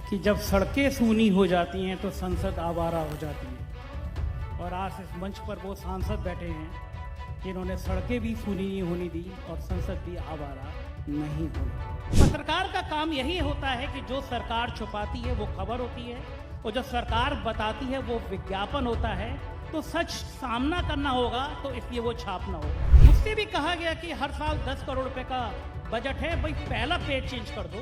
कि जब सड़कें सूनी हो जाती हैं तो संसद आवारा हो जाती है। और आज इस मंच पर वो सांसद बैठे हैं जिन्होंने सड़कें भी सूनी नहीं होने दी और संसद भी आवारा नहीं होने। पत्रकार का काम यही होता है कि जो सरकार छुपाती है वो खबर होती है और जो सरकार बताती है वो विज्ञापन होता है। तो सच सामना करना होगा तो इसलिए वो छापना होगा। मुझसे भी कहा गया कि हर साल 10 करोड़ रुपए का बजट है, भाई पहला पेज चेंज कर दो।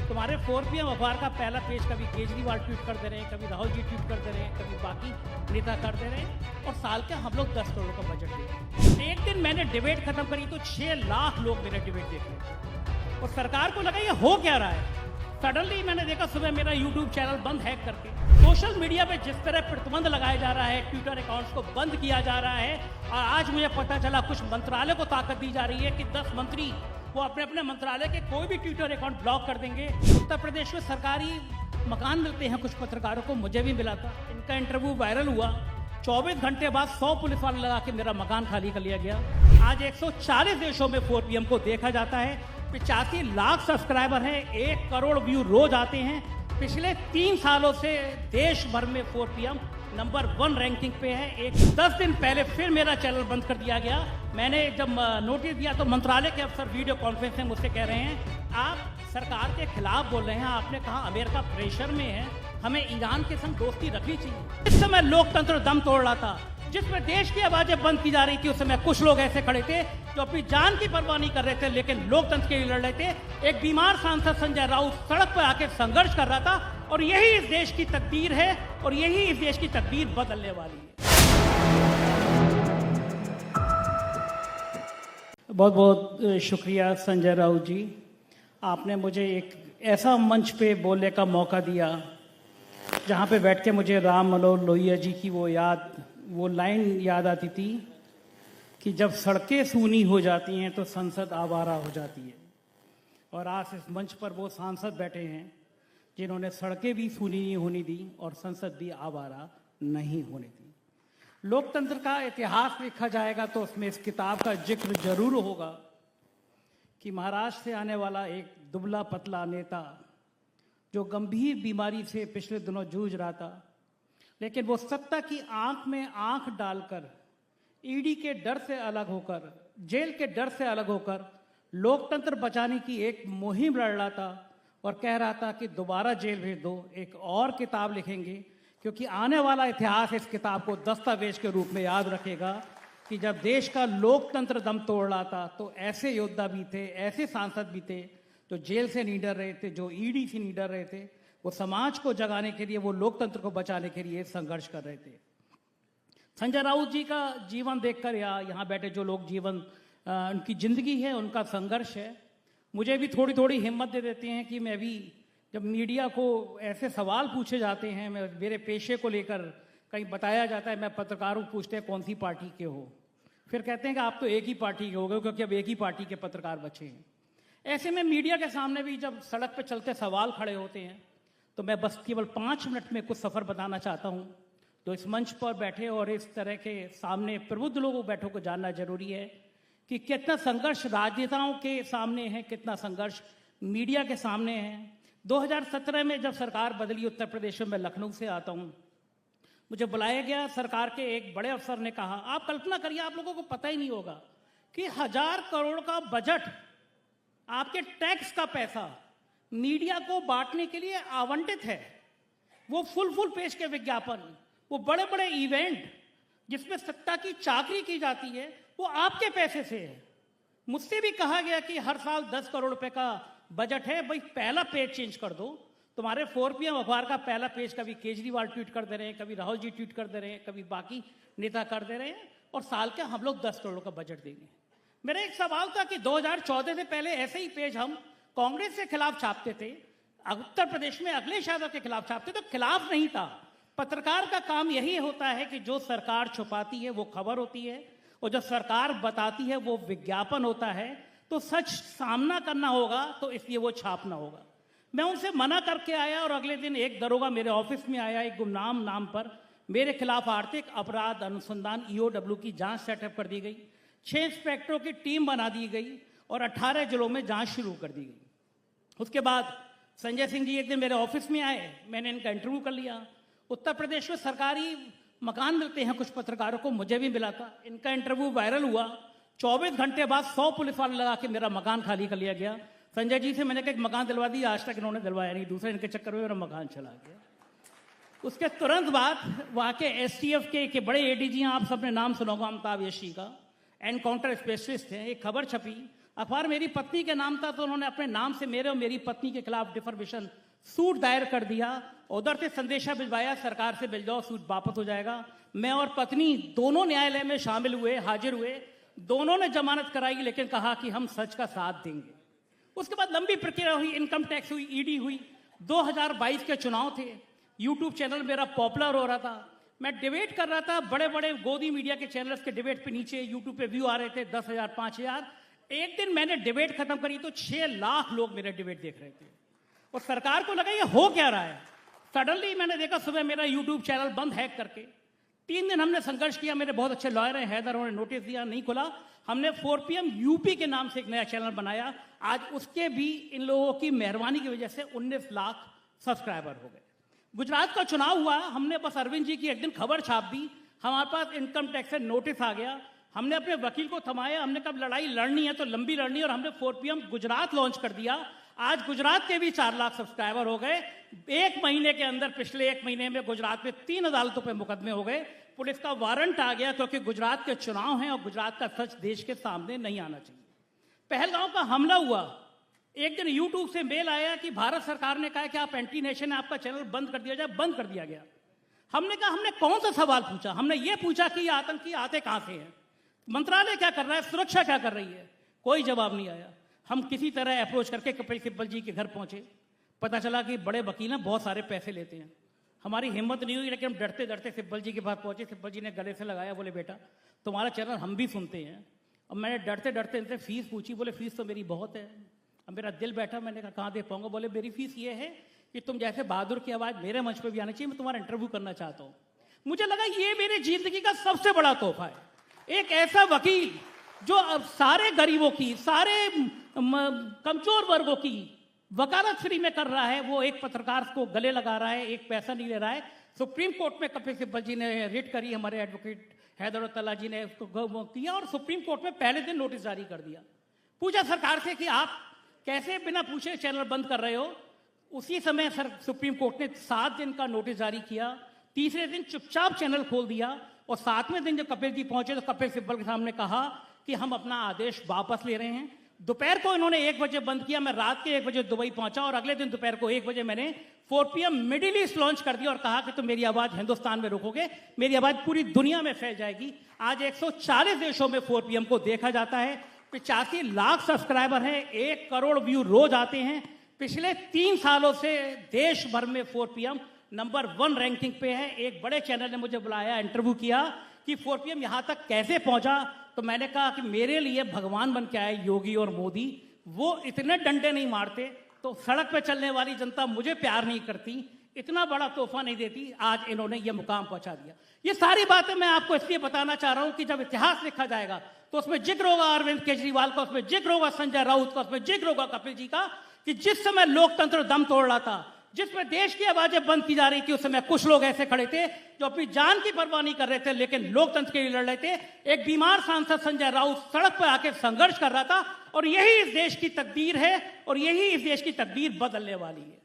तुम्हारे 4PM अखबार का पहला पेज कभी केजरीवाल ट्वीट कर दे रहे हैं, कभी राहुल जी ट्वीट कर दे रहे हैं, कभी बाकी नेता कर दे रहे हैं और साल के हम लोग 10 करोड़ का बजट दे। एक दिन मैंने डिबेट खत्म करी तो 6 लाख लोग मेरे डिबेट देख रहे और सरकार को लगा ये हो क्या रहा है। सडनली मैंने देखा सुबह मेरा यूट्यूब चैनल बंद हैक करके सोशल मीडिया पे जिस तरह प्रतिबंध लगाया जा रहा है, ट्विटर अकाउंट्स को बंद किया जा रहा है। और आज मुझे पता चला कुछ मंत्रालय को ताकत दी जा रही है कि 10 मंत्री वो अपने अपने मंत्रालय के कोई भी ट्विटर अकाउंट ब्लॉक कर देंगे। उत्तर प्रदेश में सरकारी मकान मिलते हैं कुछ पत्रकारों को, मुझे भी मिला था। इनका इंटरव्यू वायरल हुआ, 24 घंटे बाद 100 पुलिस वाले लगा के मेरा मकान खाली कर लिया गया। आज 140 देशों में 4PM को देखा जाता है। 85 लाख सब्सक्राइबर हैं, 1 करोड़ व्यू रोज आते हैं। पिछले 3 सालों से देश भर में 4PM नंबर 1 रैंकिंग पे है। 10 दिन पहले फिर मेरा चैनल बंद कर दिया गया। मैंने जब नोटिस दिया तो मंत्रालय के अफसर वीडियो कॉन्फ्रेंस में मुझसे कह रहे हैं आप सरकार के खिलाफ बोल रहे हैं। आपने कहा अमेरिका प्रेशर में है, हमें ईरान के संग दोस्ती रखनी चाहिए। इस समय लोकतंत्र दम तोड़ रहा था, जिसमें देश की आवाजें बंद की जा रही थी। उस समय कुछ लोग ऐसे खड़े थे जो अपनी जान की परवाह नहीं कर रहे थे, लेकिन लोकतंत्र के लिए लड़ रहे थे। एक बीमार सांसद संजय राउत सड़क पर आकर संघर्ष कर रहा था और यही इस देश की तकदीर है और यही इस देश की तकदीर बदलने वाली है। बहुत बहुत शुक्रिया संजय राउत जी, आपने मुझे एक ऐसा मंच पे बोलने का मौका दिया जहाँ पे बैठ के मुझे राम मनोहर लोहिया जी की वो लाइन याद आती थी कि जब सड़कें सूनी हो जाती हैं तो संसद आवारा हो जाती है। और आज इस मंच पर वो सांसद बैठे हैं जिन्होंने सड़कें भी सूनी नहीं होने दी और संसद भी आवारा नहीं होने दी। लोकतंत्र का इतिहास लिखा जाएगा तो उसमें इस किताब का जिक्र जरूर होगा कि महाराष्ट्र से आने वाला एक दुबला पतला नेता जो गंभीर बीमारी से पिछले दिनों जूझ रहा था, लेकिन वो सत्ता की आंख में आंख डालकर ईडी के डर से अलग होकर, जेल के डर से अलग होकर लोकतंत्र बचाने की एक मुहिम लड़ रहा था और कह रहा था कि दोबारा जेल भेज दो, एक और किताब लिखेंगे, क्योंकि आने वाला इतिहास इस किताब को दस्तावेज के रूप में याद रखेगा कि जब देश का लोकतंत्र दम तोड़ रहा था तो ऐसे योद्धा भी थे, ऐसे सांसद भी थे जो जेल से नहीं डर रहे थे, जो ईडी से नहीं डर रहे थे। वो समाज को जगाने के लिए, वो लोकतंत्र को बचाने के लिए संघर्ष कर रहे थे। संजय राउत जी का जीवन देखकर या यहाँ बैठे जो लोग उनकी जिंदगी है, उनका संघर्ष है, मुझे भी थोड़ी थोड़ी हिम्मत दे देते हैं कि मैं भी जब मीडिया को ऐसे सवाल पूछे जाते हैं, मेरे पेशे को लेकर कहीं बताया जाता है, मैं पत्रकारों को पूछते हैं कौन सी पार्टी के हो, फिर कहते हैं कि आप तो एक ही पार्टी के हो गए क्योंकि अब एक ही पार्टी के पत्रकार बचे हैं। ऐसे में मीडिया के सामने भी जब सड़क पर चलते सवाल खड़े होते हैं तो मैं बस केवल 5 मिनट में कुछ सफ़र बताना चाहता हूँ। तो इस मंच पर बैठे और इस तरह के सामने प्रबुद्ध लोगों बैठों को जानना जरूरी है कि कितना संघर्ष राजनेताओं के सामने है, कितना संघर्ष मीडिया के सामने है। 2017 में जब सरकार बदली उत्तर प्रदेश में, मैं लखनऊ से आता हूँ, मुझे बुलाया गया। सरकार के एक बड़े अफसर ने कहा, आप कल्पना करिए, आप लोगों को पता ही नहीं होगा कि 1000 करोड़ का बजट, आपके टैक्स का पैसा मीडिया को बांटने के लिए आवंटित है। वो फुल पेज के विज्ञापन, वो बड़े बड़े इवेंट जिसमें सत्ता की चाकरी की जाती है, वो आपके पैसे से है। मुझसे भी कहा गया कि हर साल 10 करोड़ रुपए का बजट है, भाई पहला पेज चेंज कर दो। तुम्हारे 4PM अखबार का पहला पेज कभी केजरीवाल ट्वीट कर दे रहे हैं, कभी राहुल जी ट्वीट कर दे रहे हैं, कभी बाकी नेता कर दे रहे हैं और साल के हम लोग 10 करोड़ का बजट देंगे। मेरा एक सवाल था कि 2014 से पहले ऐसे ही पेज हम कांग्रेस के खिलाफ छापते थे, उत्तर प्रदेश में अखिलेश यादव के खिलाफ छापते, तो खिलाफ नहीं था। पत्रकार का काम यही होता है कि जो सरकार छुपाती है वो खबर होती है और जो सरकार बताती है वो विज्ञापन होता है। तो सच सामना करना होगा तो इसलिए वो छापना होगा। मैं उनसे मना करके आया और अगले दिन एक दरोगा मेरे ऑफिस में आया, एक गुमनाम नाम पर मेरे खिलाफ आर्थिक अपराध अनुसंधान EOW की जांच सेटअप कर दी गई, 6 इंस्पेक्टरों की टीम बना दी गई और 18 जिलों में जांच शुरू कर दी गई। उसके बाद संजय सिंह जी एक दिन मेरे ऑफिस में आए, मैंने इनका इंटरव्यू कर लिया। उत्तर प्रदेश में सरकारी मकान मिलते हैं कुछ पत्रकारों को, मुझे भी मिला था। इनका इंटरव्यू वायरल हुआ, 24 घंटे बाद 100 पुलिस वाले लगा के मेरा मकान खाली कर लिया गया। संजय जी से मैंने कहा मकान दिलवा दिया, आज तक इन्होंने दिलवाया नहीं, दूसरे इनके चक्कर में मेरा मकान चला गया। उसके तुरंत बाद वहाँ के एसटीएफ के बड़े एडीजी, आप सबने नाम सुना होगा, अमिताभ यशी का, एनकाउंटर स्पेशलिस्ट हैं। एक खबर छपी, अखबार मेरी पत्नी के नाम था, तो उन्होंने अपने नाम से मेरे और मेरी पत्नी के खिलाफ डिफर्मेशन सूट दायर कर दिया। उधर से संदेशा भिजवाया, सरकार से मिल जाओ, सूट वापस हो जाएगा। मैं और पत्नी दोनों न्यायालय में शामिल हुए, हाजिर हुए, दोनों ने जमानत कराई, लेकिन कहा कि हम सच का साथ देंगे। उसके बाद लंबी प्रक्रिया हुई, इनकम टैक्स हुई, ईडी हुई। 2022 के चुनाव थे, यूट्यूब चैनल मेरा पॉपुलर हो रहा था, मैं डिबेट कर रहा था, बड़े बड़े गोदी मीडिया के चैनल्स के डिबेट पे नीचे यूट्यूब पे व्यू आ रहे थे 10,000 5,000। एक दिन मैंने डिबेट खत्म करी तो 6 लाख लोग मेरे डिबेट देख रहे थे, और सरकार को लगा ये हो क्या रहा है। सडनली मैंने देखा सुबह मेरा यूट्यूब चैनल बंद, हैक करके। 3 दिन हमने संघर्ष किया, मेरे बहुत अच्छे लॉयर हैं हैदर, उन्होंने नोटिस दिया, नहीं खुला। हमने 4PM यूपी के नाम से एक नया चैनल बनाया, आज उसके भी इन लोगों की मेहरबानी की वजह से 19 लाख सब्सक्राइबर हो गए। गुजरात का चुनाव हुआ, हमने बस अरविंद जी की एक दिन खबर छाप दी, हमारे पास इनकम टैक्स से नोटिस आ गया। हमने अपने वकील को थमाया, हमने कहा लड़ाई लड़नी है तो लंबी लड़नी, और हमने 4PM गुजरात लॉन्च कर दिया। आज गुजरात के भी 4 लाख सब्सक्राइबर हो गए। 1 महीने के अंदर, पिछले 1 महीने में गुजरात में 3 अदालतों पे मुकदमे हो गए, पुलिस का वारंट आ गया, क्योंकि गुजरात के चुनाव हैं और गुजरात का सच देश के सामने नहीं आना चाहिए। पहलगांव का हमला हुआ, एक दिन यूट्यूब से मेल आया कि भारत सरकार ने कहा कि आप एंटी नेशन है, आपका चैनल बंद कर दिया जाए। बंद कर दिया गया। हमने कहा हमने कौन सा सवाल पूछा, हमने ये पूछा कि ये आतंकी आते कहां से हैं, मंत्रालय क्या कर रहा है, सुरक्षा क्या कर रही है, कोई जवाब नहीं आया। हम किसी तरह अप्रोच करके कपिल सिब्बल जी के घर पहुंचे, पता चला कि बड़े वकील हैं, बहुत सारे पैसे लेते हैं। हमारी हिम्मत नहीं हुई, लेकिन हम डरते डरते सिब्बल जी के पास पहुंचे। सिब्बल जी ने गले से लगाया, बोले बेटा तुम्हारा चैनल हम भी सुनते हैं। अब मैंने डरते डरते इनसे फीस पूछी, बोले फीस तो मेरी बहुत है। अब मेरा दिल बैठा, मैंने कहा कहाँ दे पाऊंगा, बोले मेरी फीस ये है कि तुम जैसे बहादुर की आवाज़ मेरे मंच पर भी आनी चाहिए, मैं तुम्हारा इंटरव्यू करना चाहता हूँ। मुझे लगा ये मेरी जिंदगी का सबसे बड़ा तोहफा है, एक ऐसा वकील जो अब सारे गरीबों की, सारे कमजोर वर्गों की वकालत फ्री में कर रहा है, वो एक पत्रकार को गले लगा रहा है, एक पैसा नहीं ले रहा है। सुप्रीम कोर्ट में कपिल सिब्बल जी ने रिट करी, हमारे एडवोकेट हैदर तला जी ने उसको किया, और सुप्रीम कोर्ट में पहले दिन नोटिस जारी कर दिया। पूछा सरकार से कि आप कैसे बिना पूछे चैनल बंद कर रहे हो। उसी समय सर सुप्रीम कोर्ट ने 7 दिन का नोटिस जारी किया। तीसरे दिन चुपचाप चैनल खोल दिया, और 7वें दिन जब कपिल जी पहुंचे तो कपिल सिब्बल के सामने कहा कि हम अपना आदेश वापस ले रहे हैं। दोपहर को इन्होंने 1 बजे बंद किया, मैं रात के 1 बजे दुबई पहुंचा, और अगले दिन दोपहर को 1 बजे मैंने 4PM मिडिल ईस्ट लॉन्च कर दिया, और कहा कि तुम मेरी आवाज हिंदुस्तान में रोकोगे, मेरी आवाज पूरी दुनिया में फैल जाएगी। आज 140 देशों में 4PM को देखा जाता है, 85 लाख सब्सक्राइबर हैं, 1 करोड़ व्यू रोज आते हैं। पिछले 3 सालों से देश भर में 4PM नंबर 1 रैंकिंग पे है। एक बड़े चैनल ने मुझे बुलाया, इंटरव्यू किया कि 4PM यहां तक कैसे पहुंचा, तो मैंने कहा कि मेरे लिए भगवान बन के आए योगी और मोदी, वो इतने डंडे नहीं मारते तो सड़क पे चलने वाली जनता मुझे प्यार नहीं करती, इतना बड़ा तोहफा नहीं देती। आज इन्होंने ये मुकाम पहुंचा दिया। ये सारी बातें मैं आपको इसलिए बताना चाह रहा हूं कि जब इतिहास लिखा जाएगा तो उसमें जिक्र होगा अरविंद केजरीवाल का, उसमें जिक्र होगा संजय राउत का, उसमें जिक्र होगा कपिल जी का, कि जिस समय लोकतंत्र दम तोड़ रहा था, जिसमें देश की आवाजें बंद की जा रही थी, उस समय कुछ लोग ऐसे खड़े थे जो अपनी जान की परवाह नहीं कर रहे थे, लेकिन लोकतंत्र के लिए लड़ रहे थे। एक बीमार सांसद संजय राउत सड़क पर आकर संघर्ष कर रहा था, और यही इस देश की तकदीर है, और यही इस देश की तकदीर बदलने वाली है।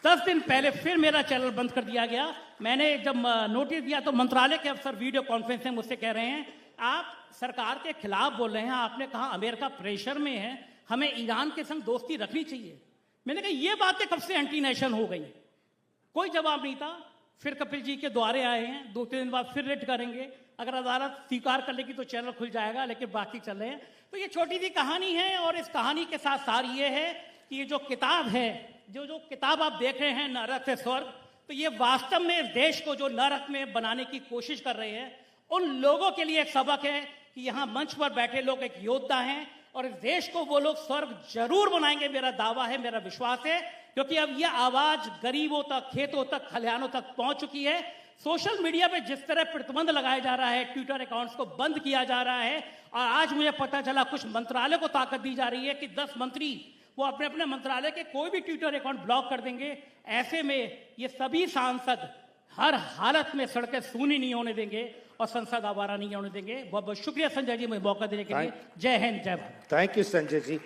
10 दिन पहले फिर मेरा चैनल बंद कर दिया गया। मैंने जब नोटिस दिया तो मंत्रालय के अफसर वीडियो कॉन्फ्रेंस में मुझसे कह रहे हैं आप सरकार के खिलाफ बोल रहे हैं, आपने कहा अमेरिका प्रेशर में है, हमें ईरान के संग दोस्ती रखनी चाहिए। मैंने कहा ये बातें कब से एंटी नेशन हो गई, कोई जवाब नहीं था। फिर कपिल जी के द्वारे आए हैं, 2-3 दिन बाद फिर रिट करेंगे, अगर अदालत स्वीकार कर लेगी तो चैनल खुल जाएगा, लेकिन बाकी चल रहे हैं। तो ये छोटी सी कहानी है, और इस कहानी के साथ सार ये है कि ये जो किताब है, जो किताब आप देख रहे हैं नरक से स्वर्ग, तो ये वास्तव में इस देश को जो नरक में बनाने की कोशिश कर रहे हैं उन लोगों के लिए एक सबक है कि यहाँ मंच पर बैठे लोग एक योद्धा हैं, और इस देश को वो लोग स्वर्ग जरूर बनाएंगे, मेरा दावा है, मेरा विश्वास है। क्योंकि अब यह आवाज गरीबों तक, खेतों तक, खलिहानों तक पहुंच चुकी है। सोशल मीडिया पे जिस तरह प्रतिबंध लगाया जा रहा है, ट्विटर अकाउंट्स को बंद किया जा रहा है, और आज मुझे पता चला कुछ मंत्रालय को ताकत दी जा रही है कि 10 मंत्री वो अपने अपने मंत्रालय के कोई भी ट्विटर अकाउंट ब्लॉक कर देंगे। ऐसे में ये सभी सांसद हर हालत में सड़कें सूनी नहीं होने देंगे और संसद आवारा नहीं होने देंगे। बहुत बहुत शुक्रिया संजय जी, मुझे मौका देने के लिए। जय हिंद, जय Bharat. Thank you Sanjay ji.